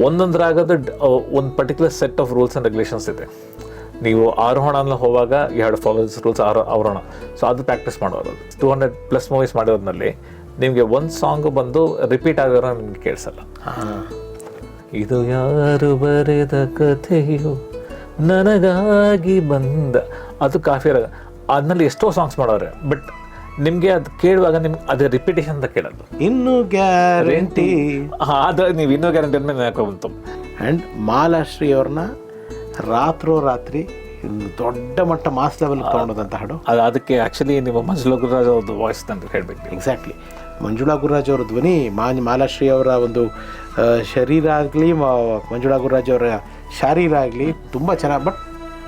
ಒಂದೊಂದು ರಾಗದ ಒಂದು particular set of rules and regulations ಇದೆ. ನೀವು ಆರೋಹಣ ಹೋಗುವಾಗ you have to follow this rules ಅವರೋಹಣ. ಸೊ ಅದು ಪ್ರಾಕ್ಟೀಸ್ ಮಾಡೋದು. 200+ ಮೂವೀಸ್ ಮಾಡಿರೋದ್ರಲ್ಲಿ ನಿಮಗೆ ಒಂದು ಸಾಂಗ್ ಬಂದು ರಿಪೀಟ್ ಆಗಿರೋ ನಿಮ್ಗೆ ಕೇಳಿಸಲ್ಲ. ಇದು ಯಾರು ಬರೆದ ಕಥೆಯು ನನಗಾಗಿ ಬಂದ, ಅದು ಕಾಫಿ ರಾಗ. ಅದ್ರಲ್ಲಿ ಎಷ್ಟೋ ಸಾಂಗ್ಸ್ ಮಾಡೋರೆ, ಬಟ್ ನಿಮಗೆ ಅದು ಕೇಳುವಾಗ ನಿಮ್ಗೆ ಅದು ರಿಪಿಟೇಷನ್ ಅಂತ ಕೇಳೋದು. ಇನ್ನು ಗ್ಯಾರಂಟಿ ಅದು ನೀವು ಇನ್ನೂ ಗ್ಯಾರಂಟಿ ಮೇಲೆ ಬಂತು. ಆ್ಯಂಡ್ ಮಾಲಾಶ್ರೀ ಅವ್ರನ್ನ ರಾತ್ರಿ ದೊಡ್ಡ ಮಟ್ಟ ಮಾಸ್ ಲೆವೆಲ್ ತೊಗೊಂಡೋದಂತ ಹಾಡು. ಅದಕ್ಕೆ ಆ್ಯಕ್ಚುಲಿ ನಿಮ್ಮ ಮಂಜುಳಾ ಗುರುರಾಜ್ ಅವ್ರದ್ದು ವಾಯ್ಸ್ ಅಂತ ಹೇಳಬೇಕು. ಎಕ್ಸಾಕ್ಟ್ಲಿ, ಮಂಜುಳಾ ಗುರುರಾಜ್ ಅವರ ಧ್ವನಿ ಮಾಲಾಶ್ರೀ ಅವರ ಒಂದು ಶರೀರ ಆಗಲಿ, ಮಂಜುಳಾ ಗುರುರಾಜ್ ಅವರ ಶಾರೀರ ಆಗಲಿ ತುಂಬ ಚೆನ್ನಾಗಿ. ಬಟ್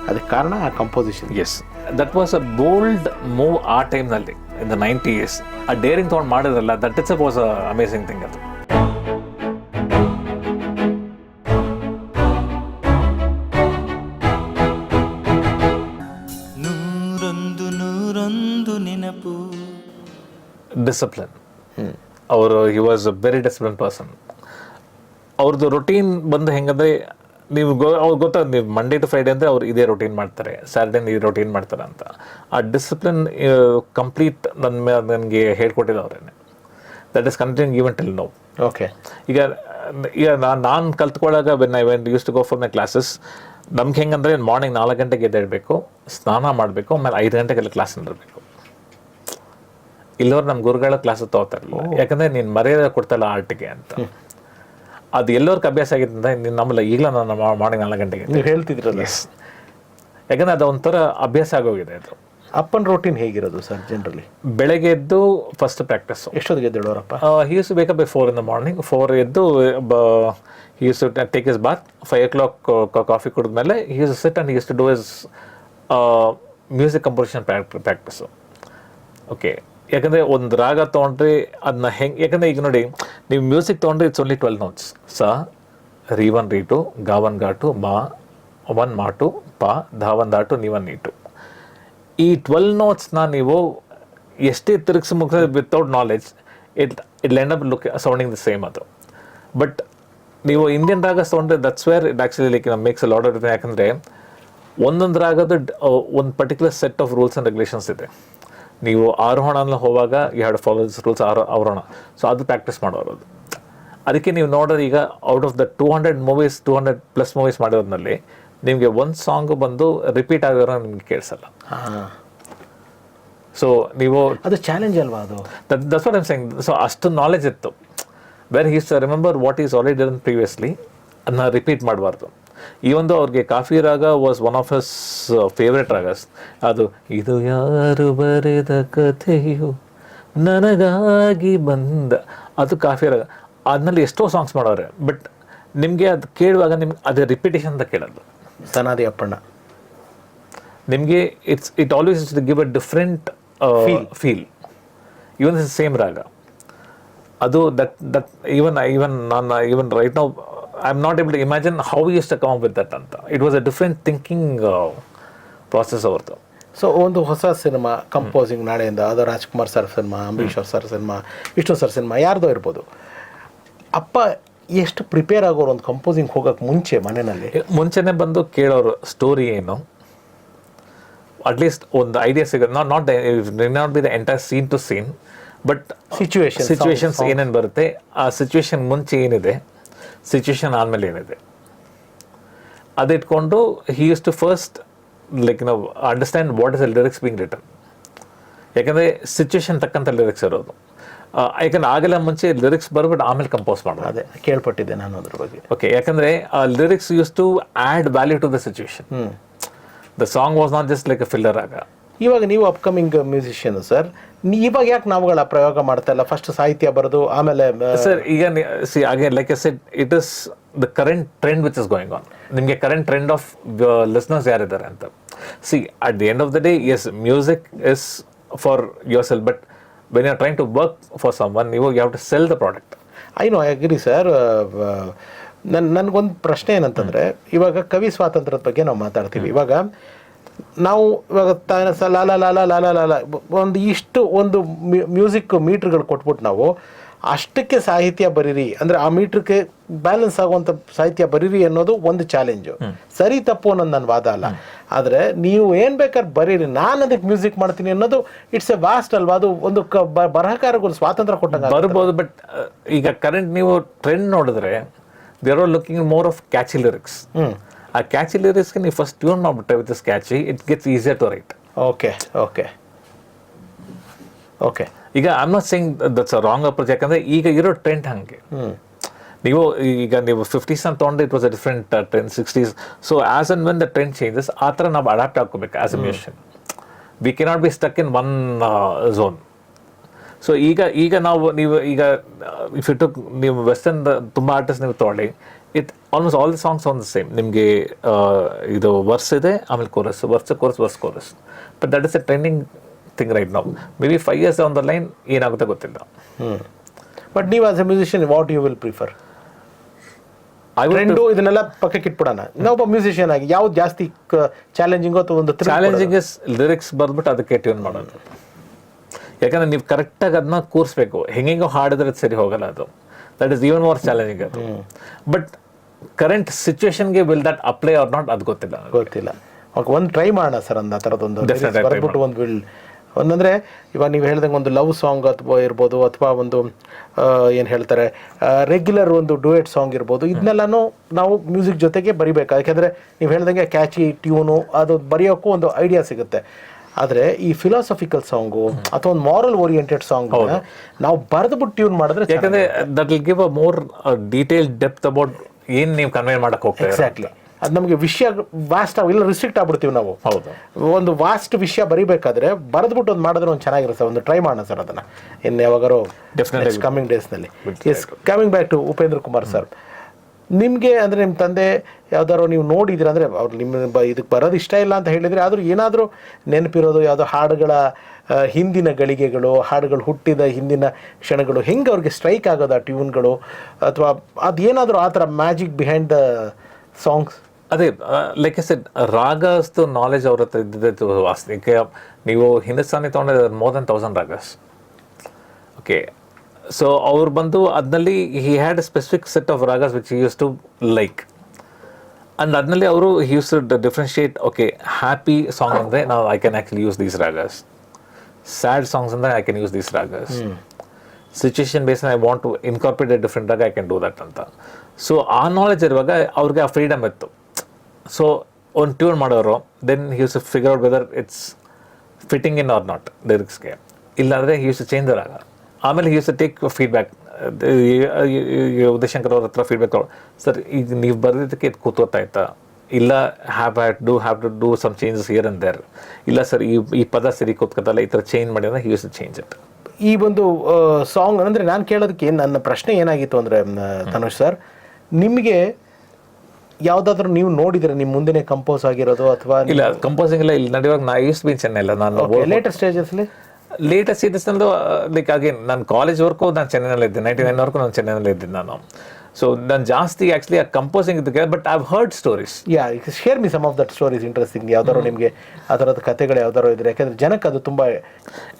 ಅದಕ್ಕೆ ಕಾರಣ ಆ composition. Yes, that was a bold move ಆ ಟೈಮ್ನಲ್ಲಿ ಇನ್ ದ 90s. ಆ ಡೇರಿಂಗ್ ತೊಗೊಂಡು ಮಾಡಿದ್ರಲ್ಲ, that it's was a amazing thing. ಅದು ನೂರೊಂದು ನೆನಪು. ಡಿಸಿಪ್ಲಿನ್. ಅವರು he was a very discipline person. ಅವ್ರದ್ದು ರೊಟೀನ್ ಬಂದು ಹೆಂಗಂದರೆ, ನೀವು ಅವ್ರಿಗೆ ಗೊತ್ತಾಗ, ನೀವು ಮಂಡೇ ಟು ಫ್ರೈಡೇ ಅಂದರೆ ಅವ್ರು ಇದೇ ರೊಟೀನ್ ಮಾಡ್ತಾರೆ, ಸ್ಯಾಟರ್ಡೇ ಈ ರೊಟೀನ್ ಮಾಡ್ತಾರೆ ಅಂತ. ಆ ಡಿಸಿಪ್ಲಿನ್ ಕಂಪ್ಲೀಟ್ ನನಗೆ ಹೇಳ್ಕೊಟ್ಟಿದ್ದು ಅವರೇನೆ. That is continuing even till now. Okay. ಈಗ ನಾನು ಕಲ್ತ್ಕೊಳ್ಳಾಗ when I went use to go for my classes, ನಮ್ಗೆ ಹೆಂಗಂದರೆ ಮಾರ್ನಿಂಗ್ 4 ಗಂಟೆಗೆ ಎದ್ದೇಳಬೇಕು, ಸ್ನಾನ ಮಾಡಬೇಕು, ಆಮೇಲೆ 5 ಗಂಟೆಗೆಲ್ಲ ಕ್ಲಾಸ್ ಇರಬೇಕು. ಇಲ್ಲವ್ರು ನಮ್ಮ ಗುರುಗಳ ಕ್ಲಾಸ್ ತಗೋತಾರಲ್ಲ, ಯಾಕಂದರೆ ನೀನು ಮರ್ಯಾದೆ ಕೊಡ್ತಲ್ಲ ಆರ್ಟಿಗೆ ಅಂತ. ಅದು ಎಲ್ಲರಿಗೂ ಅಭ್ಯಾಸ ಆಗಿತ್ತು ಅಂತ ನಮ್ಮಲ್ಲ. ಈಗಲೂ ನಾನು ಮಾರ್ನಿಂಗ್ 4 ಗಂಟೆಗೆ ನೀವು ಹೇಳ್ತಿದ್ರಲ್ಲ. ಎಸ್, ಯಾಕಂದರೆ ಅದು ಒಂಥರ ಅಭ್ಯಾಸ ಆಗೋಗಿದೆ. ಅದು ಅಪ್ಪನ ರೂಟೀನ್ ಹೇಗಿರೋದು ಸರ್ ಜನರಲಿ? ಬೆಳಗ್ಗೆ ಎದ್ದು ಫಸ್ಟ್ ಪ್ರಾಕ್ಟೀಸ್. ಎಷ್ಟೊತ್ತಿಗೆ ಎದ್ದೇಳೋರಪ್ಪ? He use to wake up by 4 in the morning. 4 ಎದ್ದು he used to take his bath. 5 o'clock coffee ಕುಡಿದ್ಮೇಲೆ he used to sit and he used to do his music composition practice. Okay, ಯಾಕಂದರೆ ಒಂದು ರಾಗ ತೊಗೊಂಡ್ರೆ ಅದನ್ನ ಯಾಕಂದರೆ ಈಗ ನೋಡಿ, ನೀವು ಮ್ಯೂಸಿಕ್ ತೊಗೊಂಡ್ರೆ ಇಟ್ಸ್ ಓನ್ಲಿ 12 notes. ಸ, ರೀ 1 ರೀ 2, ಗಾ 1 ಗಾ 2, ಮಾ 1 ಮಾ 2, ಪಾ, ಧಾ 1 ಧಾ 2, ನೀ 1 ನೀ 2. ಈ 12 ನೋಟ್ಸ್ನ ನೀವು ಎಷ್ಟೇ ತಿರುಗಿಸಿ ಮುಗಿಸಿದ್ರೆ without knowledge it end up sounding the same. ಅದು ಬಟ್ ನೀವು ಇಂಡಿಯನ್ ರಾಗ ತೊಗೊಂಡ್ರೆ that's where it actually like makes a lot of difference. ಯಾಕಂದರೆ ಒಂದೊಂದು ರಾಗದ ಒಂದು particular set of rules and regulations ಇದೆ. ನೀವು ಆರೋಹಣ ಹೋಗುವಾಗ you have to follow this rules ಅವರೋಹಣ. ಸೊ ಅದು ಪ್ರಾಕ್ಟೀಸ್ ಮಾಡೋದು. ಅದಕ್ಕೆ ನೀವು ನೋಡೋದು, ಈಗ ಔಟ್ ಆಫ್ ದ 200+ ಮೂವೀಸ್ ಮಾಡಿರೋದ್ರಲ್ಲಿ ನಿಮಗೆ ಒಂದು ಸಾಂಗ್ ಬಂದು ರಿಪೀಟ್ ಆಗಿರೋ ನಿಮ್ಗೆ ಕೇಳಿಸಲ್ಲ. ಸೊ ನೀವು ಅದು ಚಾಲೆಂಜ್ ಅಲ್ವಾ? ಅದು that's what I am saying. So ಅಷ್ಟು ನಾಲೆಜ್ ಇತ್ತು. Where he's remember what is already done previously, ಅದನ್ನ ರಿಪೀಟ್ ಮಾಡಬಾರ್ದು. ಈ ಒಂದು ಅವ್ರಿಗೆ Kaapi raga was one of his favourite ragas. ಅದು ಇದು ಯಾರು ಬರೆದ ಕಥೆಯು ನನಗಾಗಿ ಬಂದ, ಅದು ಕಾಫಿ ರಾಗ. ಅದನ್ನಲ್ಲಿ ಎಷ್ಟೋ ಸಾಂಗ್ಸ್ ಮಾಡೋರೆ, ಬಟ್ ನಿಮಗೆ ಅದು ಕೇಳುವಾಗ ನಿಮ್ಗೆ ಅದೇ ರಿಪಿಟೇಷನ್ ಅಂತ ಕೇಳೋದು. ಸನಾದಿ ಅಪ್ಪಣ್ಣ ನಿಮಗೆ it always give a different feel. Even same raga. ಅದು ದಟ್ ಈವನ್ ನಾನು right now I am not able to imagine how use to come up with that ಅಂತ. It was a different thinking process ಅವ್ರದ್ದು. So ಒಂದು ಹೊಸ cinema composing ನಾಳೆಯಿಂದ, ಅದು Rajkumar sir cinema, Ambareesh ಅವ್ರ sir cinema, Vishnu sir cinema, ಯಾರ್ದೋ ಇರ್ಬೋದು. ಅಪ್ಪ ಎಷ್ಟು ಪ್ರಿಪೇರ್ ಆಗೋರು ಒಂದು ಕಂಪೋಸಿಂಗ್ ಹೋಗೋಕ್ಕೆ ಮುಂಚೆ ಮನೆಯಲ್ಲಿ? ಮುಂಚೆನೇ ಬಂದು ಕೇಳೋರು ಸ್ಟೋರಿ ಏನು, ಅಟ್ಲೀಸ್ಟ್ ಒಂದು ಐಡಿಯಾ ಸಿಗೋದು. Not be the entire scene to scene, but situations ಏನೇನು ಬರುತ್ತೆ, ಆ ಸಿಚುವೇಶನ್ ಮುಂಚೆ ಏನಿದೆ, ಸಿಚುವೇಶನ್ ಆದಮೇಲೆ ಏನಿದೆ, ಅದಿಟ್ಕೊಂಡು he use to first like ನಾವು understand what is the lyrics being written. ಯಾಕಂದರೆ ಸಿಚುವೇಶನ್ ತಕ್ಕಂಥ ಲಿರಿಕ್ಸ್ ಇರೋದು. ಯಾಕಂದರೆ ಆಗೆಲ್ಲ ಮುಂಚೆ ಲಿರಿಕ್ಸ್ ಬರ್ಬಿಟ್ಟು ಆಮೇಲೆ ಕಂಪೋಸ್ ಮಾಡೋದು. ಅದೇ ಕೇಳ್ಪಟ್ಟಿದ್ದೆ ನಾನು ಅದ್ರ ಬಗ್ಗೆ. ಓಕೆ, ಯಾಕಂದರೆ lyrics use to add value to the situation. The song was not just like a filler ಆಗ. ಇವಾಗ ನೀವು ಅಪ್ಕಮಿಂಗ್ ಮ್ಯೂಸಿಷಿಯನ್ ಸರ್, ಇವಾಗ ಯಾಕೆ ನಾವುಗಳ ಪ್ರಯೋಗ ಮಾಡ್ತಾ ಇಲ್ಲ? ಫಸ್ಟ್ ಸಾಹಿತ್ಯ ಬರೋದು, ಆಮೇಲೆ ಸರ್ ಈಗ again like I said, it is the current trend which is going on. ನಿಮಗೆ ಕರೆಂಟ್ ಟ್ರೆಂಡ್ ಆಫ್ ಲಿಸ್ನರ್ಸ್ ಯಾರಿದ್ದಾರೆ ಅಂತ. At the end of the day, yes, music is for yourself, but when you are trying to work for someone, you have to sell the product. I know, I agree sir. ನನಗೊಂದು ಪ್ರಶ್ನೆ ಏನಂತಂದರೆ, ಇವಾಗ ಕವಿ ಸ್ವಾತಂತ್ರ್ಯದ ಬಗ್ಗೆ ನಾವು ಮಾತಾಡ್ತೀವಿ. ಇವಾಗ ನಾವು ಲಾಲ ಲಾಲ ಲಾಲ ಲಾಲ ಒಂದು ಮ್ಯೂಸಿಕ್ ಮೀಟ್ರ್ಗಳು ಕೊಟ್ಬಿಟ್ಟು ನಾವು ಅಷ್ಟಕ್ಕೆ ಸಾಹಿತ್ಯ ಬರೀರಿ ಅಂದರೆ ಆ ಮೀಟ್ರಿಗೆ ಬ್ಯಾಲೆನ್ಸ್ ಆಗುವಂಥ ಸಾಹಿತ್ಯ ಬರೀರಿ ಅನ್ನೋದು ಒಂದು ಚಾಲೆಂಜು. ಸರಿ ತಪ್ಪು ಅನ್ನೋದು ನನ್ನ ವಾದ ಅಲ್ಲ. ಆದರೆ ನೀವು ಏನು ಬೇಕಾದ್ರೆ ಬರೀರಿ, ನಾನು ಅದಕ್ಕೆ ಮ್ಯೂಸಿಕ್ ಮಾಡ್ತೀನಿ ಅನ್ನೋದು ಇಟ್ಸ್ ಎ ವಾಸ್ಟ್ ಅಲ್ವಾ? ಅದು ಒಂದು ಬರಹಕಾರಗಳು ಸ್ವಾತಂತ್ರ್ಯ ಕೊಟ್ಟಂಗೆ ಬರ್ಬೋದು. ಬಟ್ ಈಗ ಕರೆಂಟ್ ನೀವು ಟ್ರೆಂಡ್ ನೋಡಿದ್ರೆ they are looking more of catchy lyrics. ಆ ಕ್ಯಾಚಿ ಲಿರಿಕ್ಸ್ಗೆ ನೀವು ಫಸ್ಟ್ ಟ್ಯೂನ್ ಮಾಡಿಬಿಟ್ಟೆ with this catchy, it gets easier to write. Okay okay okay. ಈಗ I am not saying that's a wrong approach. ಯಾಕಂದರೆ ಈಗ ಇರೋ ಟ್ರೆಂಡ್ ಹಾಗೆ. ನೀವು ಈಗ ನೀವು 50s ಅಂತ ತೊಗೊಂಡ್ರೆ it was a different trend, 60s. So as and when the trend changes ಆ ಥರ ನಾವು ಅಡಾಪ್ಟ್ ಆಗ್ಕೋಬೇಕು as a musician. We cannot be stuck in one zone. So ಈಗ ನೀವು ಈಗ ಇಫ್ ಯು ಟುಕ್ ನೀವು ವೆಸ್ಟರ್ನ್ ತುಂಬ ಆರ್ಟಿಸ್ಟ್ ನೀವು ತೊಗೊಳ್ಳಿ, it almost all the songs on the same. ನಿಮಗೆ ಇದು ವರ್ಸ್ ಇದೆ, ಆಮೇಲೆ chorus, verse chorus. But that is a trending thing right ನಾವು. May be 5 years on the line ಏನಾಗುತ್ತೆ ಗೊತ್ತಿಲ್ಲ. ಬಟ್ ನೀವು as a musician what you will prefer? Trend ಇದನ್ನೆಲ್ಲ ಪಕ್ಕಕ್ಕೆ ಇಟ್ಬಿಡೋಣ. ಇನ್ನೊಬ್ಬ ಮ್ಯೂಸಿಷಿಯನ್ ಆಗಿ ಯಾವ್ದು ಜಾಸ್ತಿ ಚಾಲೆಂಜಿಂಗ್ ಅಥವಾ ಒಂದು ಚಾಲೆಂಜಿಂಗ್ ಇಸ್ ಲಿರಿಕ್ಸ್ ಬರ್ಬಿಟ್ಟು ಅದಕ್ಕೆ ಟ್ಯೂನ್ ಮಾಡೋದು. ಯಾಕಂದ್ರೆ ನೀವು ಕರೆಕ್ಟಾಗಿ ಅದನ್ನ ಕೂರಿಸ್ಬೇಕು. ಹೆಂಗೆಂಗೋ ಹಾಡಿದ್ರೆ ಸರಿ ಹೋಗಲ್ಲ ಅದು. That is even more challenging ಅದು. ಬಟ್ ಕರೆಂಟ್ ಸಿಚುವೇಶನ್ಗೆ will that apply or not ಅದು ಗೊತ್ತಿಲ್ಲ. ಒಂದು ಟ್ರೈ ಮಾಡೋಣ ಸರ್, ಅಂದ ಆ ಥರದ್ದೊಂದು ಬರ್ಬಿಟ್ಟು ಒಂದು ಒಂದಂದರೆ ಇವಾಗ ನೀವು ಹೇಳ್ದಂಗೆ ಒಂದು ಲವ್ ಸಾಂಗ್ ಅಥವಾ ಇರ್ಬೋದು, ಅಥವಾ ಒಂದು ಏನು ಹೇಳ್ತಾರೆ ರೆಗ್ಯುಲರ್ ಒಂದು ಡುಯೆಟ್ ಸಾಂಗ್ ಇರ್ಬೋದು. ಇದನ್ನೆಲ್ಲನೂ ನಾವು ಮ್ಯೂಸಿಕ್ ಜೊತೆಗೆ ಬರಿಬೇಕು. ಯಾಕೆಂದರೆ ನೀವು ಹೇಳ್ದಂಗೆ ಕ್ಯಾಚಿ ಟ್ಯೂನು ಅದು ಬರೆಯೋಕ್ಕೂ ಒಂದು ಐಡಿಯಾ ಸಿಗುತ್ತೆ. ಆದರೆ ಈ ಫಿಲಾಸಫಿಕಲ್ ಸಾಂಗು ಅಥವಾ ಒಂದು ಮಾರಲ್ ಓರಿಯೆಂಟೆಡ್ ಸಾಂಗ್ ನಾವು ಬರೆದ್ಬಿಟ್ಟು ಟ್ಯೂನ್ ಮಾಡಿದ್ರೆ, ಯಾಕಂದರೆ that will give a more detail depth about ಏನು ನೀವು ಕನ್ವೆ ಮಾಡಕ್ಕೆ ಹೋಗ್ತೀವಿ. ಎಕ್ಸಾಕ್ಟ್ಲಿ. ಅದು ನಮಗೆ ವಿಷಯ ವಾಸ್ಟ್ ಇಲ್ಲ ರಿಸ್ಟ್ರಿಕ್ಟ್ ಆಗ್ಬಿಡ್ತೀವಿ ನಾವು. ಹೌದು, ಒಂದು ವಾಸ್ಟ್ ವಿಷಯ ಬರಿಬೇಕಾದ್ರೆ ಬರೆದ್ಬಿಟ್ಟು ಒಂದು ಮಾಡಿದ್ರೆ ಒಂದು ಚೆನ್ನಾಗಿರುತ್ತೆ. ಒಂದು ಟ್ರೈ ಮಾಡೋಣ ಸರ್ ಅದನ್ನು ಇನ್ನು ಯಾವಾಗಾರು ಕಮಿಂಗ್ ಡೇಸ್ನಲ್ಲಿ. Yes, coming back to Upendra Kumar sir, ನಿಮಗೆ ಅಂದರೆ ನಿಮ್ಮ ತಂದೆ ಯಾವ್ದಾದ್ರು ನೀವು ನೋಡಿದ್ದೀರ, ಅಂದರೆ ಅವ್ರು ನಿಮ್ಮ ಇದಕ್ಕೆ ಬರೋದು ಇಷ್ಟ ಇಲ್ಲ ಅಂತ ಹೇಳಿದರೆ, ಆದರೂ ಏನಾದರೂ ನೆನಪಿರೋದು ಯಾವುದೋ ಹಾಡುಗಳ ಹಿಂದಿನ ಗಳಿಗೆಗಳು, ಹಾಡುಗಳು ಹುಟ್ಟಿದ ಹಿಂದಿನ ಕ್ಷಣಗಳು ಹೆಂಗೆ ಅವ್ರಿಗೆ ಸ್ಟ್ರೈಕ್ ಆಗೋದು ಆ ಟ್ಯೂನ್ಗಳು, ಅಥವಾ ಅದೇನಾದರೂ ಆ ಥರ ಮ್ಯಾಜಿಕ್ ಬಿಹೈಂಡ್ ದ ಸಾಂಗ್ಸ್? ಅದೇ ಲೈಕ್ ಐ ಸೆಡ್, ರಾಗಸ್ದು ನಾಲೆಜ್ ಅವ್ರ ಹತ್ರ ಇದ್ದಿದ್ದು ವಾಸ್ತಿ. ಈಗ ನೀವು ಹಿಂದೂಸ್ತಾನಿ ತೊಗೊಂಡ್ರೆ more than 1000 ragas. Okay, so ಅವ್ರು ಬಂದು ಅದರಲ್ಲಿ he had a specific set of ragas which he use to like. And ಅದರಲ್ಲಿ ಅವರು he use to differentiate. Okay, happy song ಅಂದರೆ ನಾವು I can actually use these ragas. Sad songs ಅಂದರೆ I can use these ragas. Situation base I want to incorporate a different raga, I can do that ಅಂತ. So ಆ knowledge ಇರುವಾಗ ಅವ್ರಿಗೆ ಆ freedom ಇತ್ತು. So ಒಂದು ಟ್ಯೂನ್ ಮಾಡೋರು, then he use to figure out whether it's fitting in or not ಲಿರಿಕ್ಸ್ಗೆ. ಇಲ್ಲಾಂದರೆ he use to change the raga. ಆಮೇಲೆ he use to take feedback. Udayashankar ಅವ್ರ ಹತ್ರ ಫೀಡ್ಬ್ಯಾಕ್ ತಗೊಳ್ಳೋ, ಸರ್ ಈಗ ನೀವು ಬರೆದಿದ್ದಕ್ಕೆ ಇದು ಕೂತ್ಕೊತಾಯ್ತಾ, ಇಲ್ಲ have to do some changes here and there, ಇಲ್ಲ ಸರ್ ಈ ಪದ ಸರಿ ಕೂತ್ಕೊತಲ್ಲ, ಈ ಥರ ಚೇಂಜ್ ಮಾಡಿ ಅಂದರೆ he use to change it. ಈ ಒಂದು ಸಾಂಗ್ ಅಂದರೆ ನಾನು ಕೇಳೋದಕ್ಕೆ ನನ್ನ ಪ್ರಶ್ನೆ ಏನಾಗಿತ್ತು ಅಂದರೆ ತನುಷ್ ಸರ್, ನಿಮಗೆ ಯಾವುದಾದ್ರೂ ನೀವು ನೋಡಿದರೆ ನಿಮ್ಮ ಮುಂದೆನೇ ಕಂಪೋಸ್ ಆಗಿರೋದು ಅಥವಾ? ಇಲ್ಲ, ಕಂಪೋಸಿಂಗ್ ಇಲ್ಲ, ಇಲ್ಲಿ ನಡೆಯುವಾಗ ನಾ ಯೂಸ್ ಬೀನ್ ಚೆನ್ನೈಲ್ಲ. ನಾನು ಲೇಟೆಸ್ಟ್ ಸ್ಟೇಜಸ್ಲಿ ಲೇಟೆಸ್ಟ್ ಇದೆಂದು ಲೈಕ್ ಅಗೇನ್ ನಾನು ಕಾಲೇಜ್ವರೆಗೂ ನಾನು ಚೆನ್ನೈನಲ್ಲಿ ಇದ್ದೆ. 99ವರೆಗೂ ನಾನು ಚೆನ್ನೈನಲ್ಲಿ ಇದ್ದೀನಿ ನಾನು. ಸೊ ನಾನು ಜಾಸ್ತಿ ಆ್ಯಕ್ಚುಲಿ ಆ ಕಂಪೋಸಿಂಗ್ ಇದಕ್ಕೆ, but I have heard stories. Yeah, share me some of that stories. Interesting ಯಾವ್ದಾರು ನಿಮಗೆ ಆ ಥರದ ಕಥೆಗಳು ಯಾವ್ದಾರು ಇದ್ರೆ, ಯಾಕಂದರೆ ಜನಕ್ಕೆ ಅದು ತುಂಬ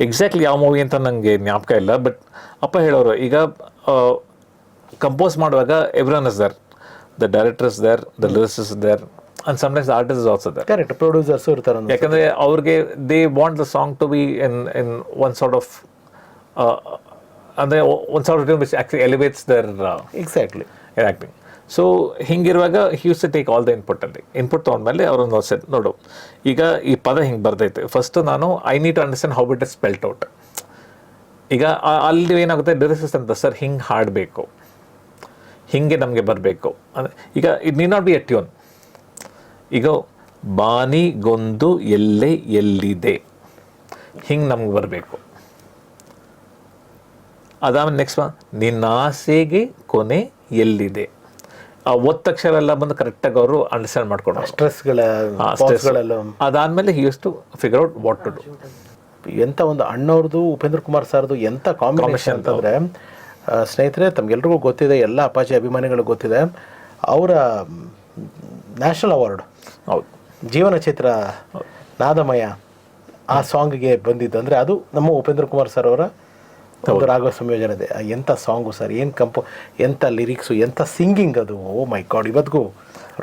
ಎಕ್ಸಾಕ್ಟ್ಲಿ ಯಾವ ಮೂವಿ ಅಂತ ನನಗೆ ಜ್ಞಾಪಕ ಇಲ್ಲ. ಬಟ್ ಅಪ್ಪ ಹೇಳೋರು, ಈಗ ಕಂಪೋಸ್ ಮಾಡುವಾಗ everyone is there, the director is there, the lyricist is there, and sometimes the artist is also there. Correct, producers ಇರ್ತಾರೆ. ಯಾಕಂದರೆ ಅವ್ರಿಗೆ they want the song to be in one sort of ಅಂದರೆ ಒಂದು sort of tune which actually elevates their exactly acting. So ಹಿಂಗಿರುವಾಗ he use to take all the input ತೊಗೊಂಡ್ಮೇಲೆ ಅವ್ರೊಂದು set ನೋಡು, ಈಗ ಈ ಪದ ಹಿಂಗೆ ಬರ್ತೈತೆ, ಫಸ್ಟು ನಾನು I need to understand how it is spelt out. ಈಗ ಅಲ್ಲಿ ಏನಾಗುತ್ತೆ, ಲಿರಿಸಿಸ್ಟ್ ಅಂತ, ಸರ್ ಹಿಂಗೆ ಹಾಡಬೇಕು, ಹಿಂಗೆ ನಮಗೆ ಬರಬೇಕು ಅಂದರೆ, ಈಗ it need not be A tune. ಈಗ ಬಾನಿಗೊಂದು ಎಲ್ಲೆ ಎಲ್ಲಿದೆ, ಹಿಂಗೆ ನಮ್ಗೆ ಬರಬೇಕು. ಅದಾದ್ಮೇಲೆ ನೆಕ್ಸ್ಟ್ ನಿನ್ನ ಆಸೆಗೆ ಕೊನೆ ಎಲ್ಲಿದೆ, ಆ ಒತ್ತಕ್ಷರ ಎಲ್ಲ ಬಂದು ಕರೆಕ್ಟಾಗಿ ಅವರು ಅಂಡರ್ಸ್ಟ್ಯಾಂಡ್ ಮಾಡ್ಕೊಂಡು ಸ್ಟ್ರೆಸ್ಗಳೆಲ್ಲ. ಅದಾದಮೇಲೆ he use to figure out what to do. ಎಂಥ ಒಂದು ಅಣ್ಣವ್ರದ್ದು ಉಪೇಂದ್ರ ಕುಮಾರ್ ಸರ್ದು ಎಂಥ ಕಾಂಬಿನೇಷನ್ ಅಂತಂದರೆ, ಸ್ನೇಹಿತರೆ ತಮಗೆಲ್ರಿಗೂ ಗೊತ್ತಿದೆ, ಎಲ್ಲ ಅಪಾಚಿ ಅಭಿಮಾನಿಗಳು ಗೊತ್ತಿದೆ, ಅವರ ನ್ಯಾಷನಲ್ ಅವಾರ್ಡ್ ಹೌದು ಜೀವನ ಚಿತ್ರ ನಾದಮಯ ಆ ಸಾಂಗ್ಗೆ ಬಂದಿದ್ದು ಅಂದರೆ ಅದು ನಮ್ಮ ಉಪೇಂದ್ರ ಕುಮಾರ್ ಸರ್ ಅವರ ಒಂದು ರಾಗ ಸಂಯೋಜನೆ ಇದೆ. ಎಂಥ ಸಾಂಗು ಸರ್, ಏನು ಎಂಥ ಲಿರಿಕ್ಸು, ಎಂಥ ಸಿಂಗಿಂಗ್ ಅದು. ಓ ಮೈ ಗಾಡ್, ಇವತ್ತಿಗೂ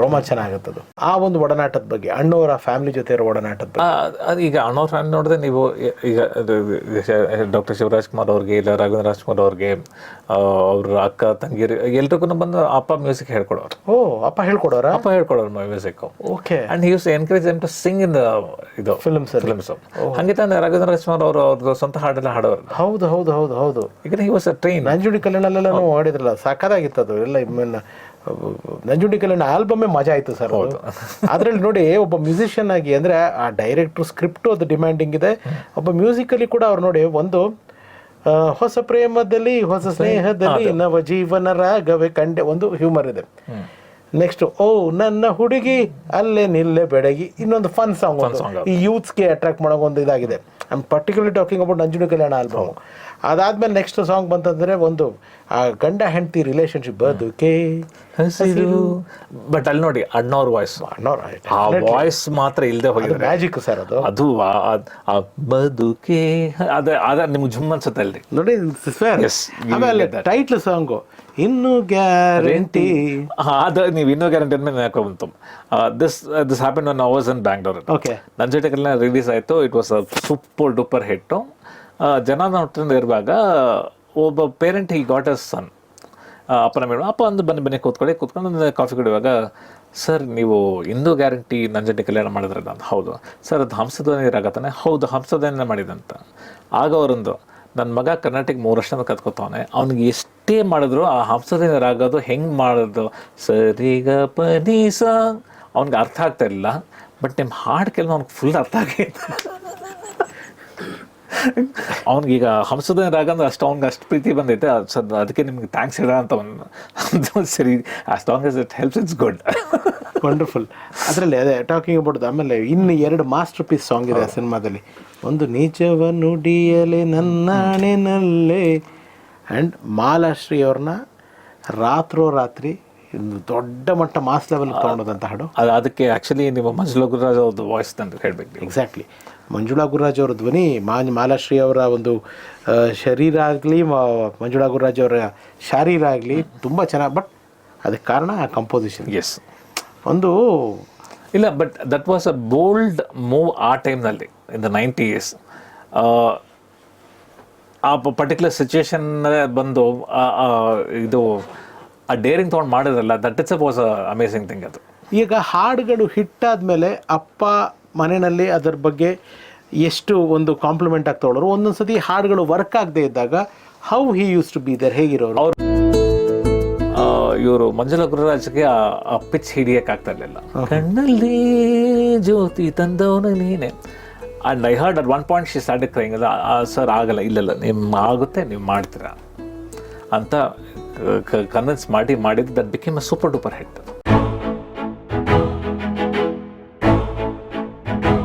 ರೋಮಾಂಚನ ಆಗುತ್ತೆ ಅದು. ಆ ಒಂದು ಒಡನಾಟದ ಬಗ್ಗೆ, ಅಣ್ಣವರ ಫ್ಯಾಮಿಲಿ ಜೊತೆ ಇರೋ ಒಡನಾಟದ ಬಗ್ಗೆ. ಅದು ಈಗ ಅಣ್ಣವ್ರ ಫ್ಯಾಮಿಲಿ ನೋಡಿದ್ರೆ ನೀವು ಈಗ ಡಾಕ್ಟರ್ ಶಿವರಾಜ್ ಕುಮಾರ್ ಅವ್ರಿಗೆ, ಇಲ್ಲ ರಾಘವೇಂದ್ರ ರಾಜ್ಕುಮಾರ್ ಅವ್ರಿಗೆ, ಅವ್ರ ಅಕ್ಕ ತಂಗಿರು ಎಲ್ರಿಗೂ ಬಂದು ಅಪ್ಪ ಮ್ಯೂಸಿಕ್ ಹೇಳ್ಕೊಡೋರು. ಓ, ಅಪ್ಪ ಹೇಳ್ಕೊಡೋರ? ಅಪ್ಪ ಹೇಳ್ಕೊಡೋರು music. Okay. And he use encourage them to sing in ಇದು ಫಿಲ್ಮ್ಸ್. ಹಂಗೆ ತಾನೆ ರಾಘವೇಂದ್ರ ರಾಜ್ಕುಮಾರ್ ಅವರು ಅವ್ರದ್ದು ಸ್ವಂತ ಹಾಡೆಲ್ಲ ಹಾಡೋರು. ಹೌದು ಹೌದು ಹೌದು ಹೌದು. ಈಗ he was a train. Nanjundi ಕಲ್ಯಾಣಲ್ಲೆಲ್ಲ ಹಾಡಿದ್ರಲ್ಲ, ಸಾಕಾಗಿತ್ತು ಅದು ಎಲ್ಲ. ನಂಜುಂಡಿ ಕಲ್ಯಾಣ ಆಲ್ಬಮ್ಮೇ ಮಜಾ ಆಯಿತು ಸರ್. ಅದರಲ್ಲಿ ನೋಡಿ, ಒಬ್ಬ ಮ್ಯೂಸಿಷಿಯನ್ ಆಗಿ, ಅಂದರೆ ಆ ಡೈರೆಕ್ಟ್ರು ಸ್ಕ್ರಿಪ್ಟು ಅದು ಡಿಮ್ಯಾಂಡಿಂಗ್ ಇದೆ. ಒಬ್ಬ ಮ್ಯೂಸಿಕಲಿ ಕೂಡ ಅವ್ರು ನೋಡಿ, ಒಂದು ಹೊಸ ಪ್ರೇಮದಲ್ಲಿ, ಹೊಸ ಸ್ನೇಹದಲ್ಲಿ, ನವ ಜೀವನ ರಾಗವೇ ಕಂಡೆ, ಒಂದು ಹ್ಯೂಮರ್ ಇದೆ. ನೆಕ್ಸ್ಟ್, ಓ ನನ್ನ ಹುಡುಗಿ ಅಲ್ಲೇ ನಿಲ್ಲೆ ಬೆಡಗಿ, ಇನ್ನೊಂದು ಫನ್ ಸಾಂಗ್, ಈ ಯೂತ್ಸ್ಗೆ ಅಟ್ರಾಕ್ಟ್ ಮಾಡೋ ಒಂದು ಇದಾಗಿದೆ. I am particularly talking about Nanjundi Kalyana album. ಅದಾದ್ಮೇಲೆ ನೆಕ್ಸ್ಟ್ ಸಾಂಗ್ ಬಂತಂದ್ರೆ ಒಂದು ಆ ಗಂಡ ಹೆಂಡತಿ ರಿಲೇಶನ್ಶಿಪ್, ಬದುಕೆ ಹಸಿರು. ಬಟ್ ಅಲ್ಲಿ ನೋಡಿ ಅಣ್ಣವ್ರ ವಾಯ್ಸ್, ಆ ವಾಯ್ಸ್ ಮಾತ್ರ ಇಲ್ಲದೆ ಹೋಗಿದೆ, ಮ್ಯಾಜಿಕ್ ಸರ್ ಅದು. ಅದು ಬದುಕೆ ಅದ ನಿಮ್ಗೆ ಜುಮ್ ಅನ್ಸುತ್ತೆ ಅಲ್ಲಿ ನೋಡಿ. ಆಮೇಲೆ ಟೈಟ್ಲ್ ಸಾಂಗು ಇನ್ನು ಗ್ಯಾರಂಟಿ. ಅದು ನೀವು ಇನ್ನೂ ಗ್ಯಾರಂಟಿ ಅಂದ್ಮೇಲೆ ಯಾಕೋ ಬಂತು. This happen one hours in Bangalore. Okay. ನನ್ನ ಜೊತೆಗೆಲ್ಲ ರಿಲೀಸ್ ಆಯಿತು. It was a super duper ಹಿಟ್ಟು. ಜನ ನೋಡ್ಕೊಂಡು ಇರುವಾಗ ಒಬ್ಬ ಪೇರೆಂಟ್ ಈ ಗಾಟ್ ಅಸ್ ಸನ್, ಅಪ್ಪನ ಮೇಡಮ್, ಅಪ್ಪ ಅಂದು ಬನ್ನಿ ಕೂತ್ಕೊಂಡು ಕಾಫಿ ಕುಡಿಯುವಾಗ, ಸರ್ ನೀವು ಇಂದು ಗ್ಯಾರಂಟಿ ನನ್ನ ಜೊತೆ ಕಲ್ಯಾಣ ಮಾಡಿದ್ರಲ್ಲ ಅಂತ. ಹೌದು ಸರ್, ಅದು ಹಂಸಧ್ವನಿ ರಾಗ ತಾನೆ? ಹೌದು, ಹಂಸಧ್ವನಿನೇ ಮಾಡಿದಂತ. ಆಗ ಅವರೊಂದು, ನನ್ನ ಮಗ ಕರ್ನಾಟಕ 3 ವರ್ಷದಿಂದ ಕತ್ಕೋತಾವನೆ, ಅವ್ನಿಗೆ ಎಷ್ಟೇ ಮಾಡಿದ್ರು ಆ ಹಂಸಧ್ವನಿ ರಾಗದು ಹೆಂಗೆ ಮಾಡೋದು, ಸರಿಗ ಪನೀಸ ಅವ್ನಿಗೆ ಅರ್ಥ ಆಗ್ತಾ ಇಲ್ಲ. ಬಟ್ ನಿಮ್ಮ ಹಾಡು ಕೆಲವು ಅವ್ನಿಗೆ ಫುಲ್ ಅರ್ಥ ಆಗೈತೆ. ಅವ್ನಿಗೀಗ ಹಂಸಧ್ವನಿ ರಾಗ ಅಂದ್ರೆ ಅಷ್ಟು ಪ್ರೀತಿ ಬಂದೈತೆ. ಅದಕ್ಕೆ ನಿಮ್ಗೆ ಥ್ಯಾಂಕ್ಸ್ ಹೇಳ ಅಂತ ಒಂದು ಸರಿ, as long as it helps it's good. Wonderful. ಅದರಲ್ಲಿ ಅದೇ ಟಾಕಿಂಗ್ ಅಬೌಟ್. ಆಮೇಲೆ ಇನ್ನು 2 ಮಾಸ್ಟರ್ ಪೀಸ್ ಸಾಂಗ್ ಇದೆ ಆ ಸಿನಿಮಾದಲ್ಲಿ. ಒಂದು ನಿಜವ ನುಡಿಯಲೆ ನನ್ನಾಣೆನಲ್ಲೇ, ಆ್ಯಂಡ್ ಮಾಲಾಶ್ರೀ ಅವ್ರನ್ನ ರಾತ್ರಿ ದೊಡ್ಡ ಮಟ್ಟ ಮಾಸ್ ಲೆವೆಲ್ ತೊಗೊಂಡೋದಂತ ಹಾಡು. ಅದಕ್ಕೆ ಆ್ಯಕ್ಚುಲಿ ನೀವು ಮಂಜುಳಾ ಗುರುರಾಜ್ ಅವ್ರದ್ದು ವಾಯ್ಸ್ ಅಂತ ಹೇಳಬೇಕು. ಎಕ್ಸಾಕ್ಟ್ಲಿ. ಮಂಜುಳಾ ಗುರುರಾಜ್ ಅವರ ಧ್ವನಿ, ಮಾಲಾಶ್ರೀ ಅವರ ಒಂದು ಶರೀರ ಆಗಲಿ, ಮಂಜುಳಾ ಗುರುರಾಜ್ ಅವರ ಶಾರೀರ ಆಗಲಿ ತುಂಬ ಚೆನ್ನಾಗಿ. ಬಟ್ ಅದಕ್ಕೆ ಕಾರಣ ಆ ಕಂಪೋಸಿಷನ್. ಎಸ್, ಒಂದು ಇಲ್ಲ, but that was a bold move ಆ ಟೈಮ್ನಲ್ಲಿ, ಇನ್ ದ 90s. ಆ ಪರ್ಟಿಕ್ಯುಲರ್ ಸಿಚುವೇಶನ್ ಬಂದು ಇದು ಆ ಡೇರಿಂಗ್ ತೊಗೊಂಡು ಮಾಡಿದ್ರಲ್ಲ, that it's was a amazing thing. ಅದು ಈಗ ಹಾಡುಗಳು ಹಿಟ್ಟಾದಮೇಲೆ ಅಪ್ಪ ಮನೆಯಲ್ಲಿ ಅದರ ಬಗ್ಗೆ ಎಷ್ಟು ಒಂದು ಕಾಂಪ್ಲಿಮೆಂಟ್ ಆಗಿ ತೊಗೊಳೋರು. ಒಂದೊಂದು ಸತಿ ಹಾಡುಗಳು ವರ್ಕ್ ಆಗದೆ ಇದ್ದಾಗ how he use to be there, ಹೇಗಿರೋರು ಅವರು. ಇವರು ಮಂಜುಳಾ ಗುರುರಾಜ್ಗೆ ಆ ಪಿಚ್ ಹಿಡಿಯೋಕ್ಕಾಗ್ತಾ ಇರಲಿಲ್ಲ. ಕಣ್ಣಲ್ಲಿ ಜ್ಯೋತಿ ತಂದವನು ನೀನೆ. And I heard at one point she started crying. Sir ಆಗಲ್ಲ, ಇಲ್ಲ ನಿಮ್ಮ ಆಗುತ್ತೆ, ನೀವು ಮಾಡ್ತೀರಾ ಅಂತ ಕನ್ವಿನ್ಸ್ ಮಾಡಿದ್ದು. That became a super duper hit.